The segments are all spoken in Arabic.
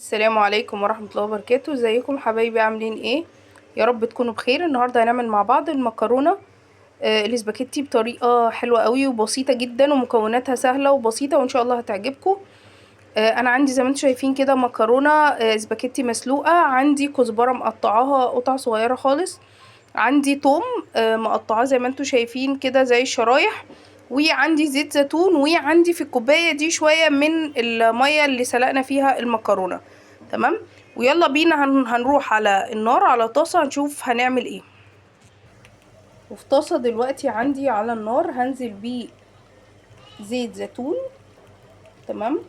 السلام عليكم ورحمة الله وبركاته. ازيكم حبايبي؟ عاملين ايه؟ يا رب تكونوا بخير. النهارده هنعمل مع بعض المكرونة الاسباجيتي بطريقة حلوة قوي وبسيطة جدا، ومكوناتها سهلة وبسيطة وان شاء الله هتعجبكم. انا عندي زي ما انتم شايفين كده مكرونة اسباجيتي مسلوقة، عندي كزبرة مقطعاها قطع صغيرة خالص، عندي توم مقطعاه زي ما انتم شايفين كده زي الشرايح، وعندي زيت زيتون، وعندي في الكوباية دي شوية من المية اللي سلقنا فيها المكرونة. تمام. ويلا بينا هنروح على النار على طاسة نشوف هنعمل ايه. وفي طاسة دلوقتي عندي على النار هنزل بيه زيت زيتون. تمام.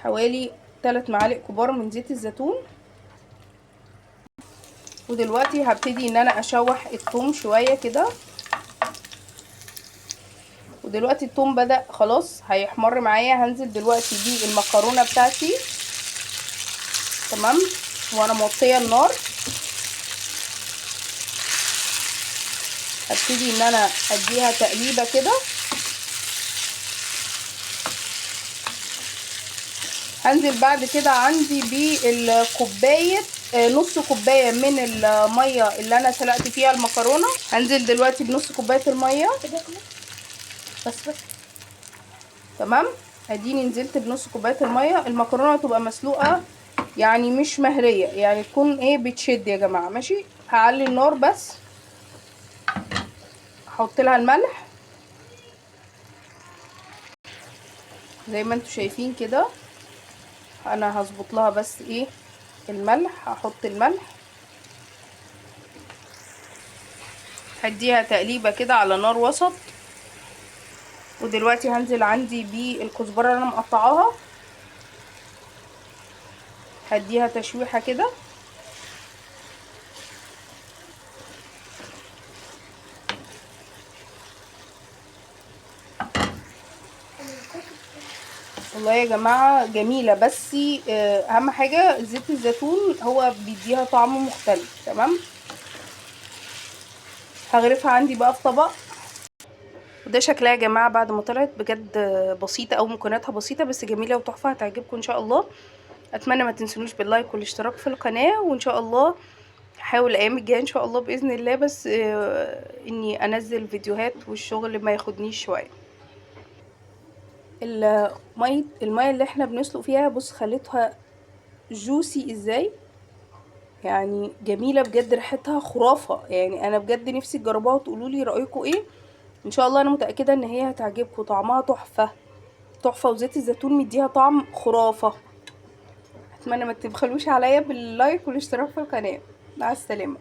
حوالي 3 معالق كبار من زيت الزيتون. ودلوقتي هبتدي ان انا اشوح الثوم شوية كده. ودلوقتي الثوم بدأ خلاص هيحمر معايا، هنزل دلوقتي بالمكرونة بتاعتي. تمام. وانا موطية النار هبتدي ان انا اديها تقليبة كده. هنزل بعد كده عندي بالكوباية نص كوباية من المية اللي انا سلقت فيها المكرونة. هنزل دلوقتي بنص كوباية المية بس. تمام. اديني نزلت بنص كوباية المية. المكرونة تبقى مسلوقة يعني مش مهرية، يعني تكون ايه بتشد يا جماعة. ماشي. هعلي النار بس. احط لها الملح زي ما انتوا شايفين كده. انا هظبط لها بس ايه الملح. هحط الملح، هديها تقليبة كده على نار وسط. ودلوقتي هنزل عندي بالكزبرة اللي انا مقطعاها، هديها تشويحة كده. والله يا جماعة جميلة، بس اهم حاجة زيت الزيتون هو بيديها طعم مختلف. تمام. هغرفها عندي بقى في طبق. وده شكلها يا جماعة بعد ما طلعت بجد بسيطة او مكوناتها بسيطة بس جميلة وتحفة، هتعجبكم ان شاء الله. اتمنى ما تنسونوش باللايك والاشتراك في القناة، وان شاء الله هحاول الايام الجايه ان شاء الله باذن الله، بس اني انزل فيديوهات والشغل ما ياخدنيش شويه. الميه اللي احنا بنسلق فيها بص خليتها جوسي ازاي، يعني جميله بجد، ريحتها خرافه. يعني انا بجد نفسي تجربوها وتقولوا لي رايكم ايه. ان شاء الله انا متاكده ان هي هتعجبكم، طعمها تحفه تحفه، وزيت الزيتون مديها طعم خرافه. اتمنى ما تبخلوش عليا باللايك والاشتراك في القناه. مع السلامه.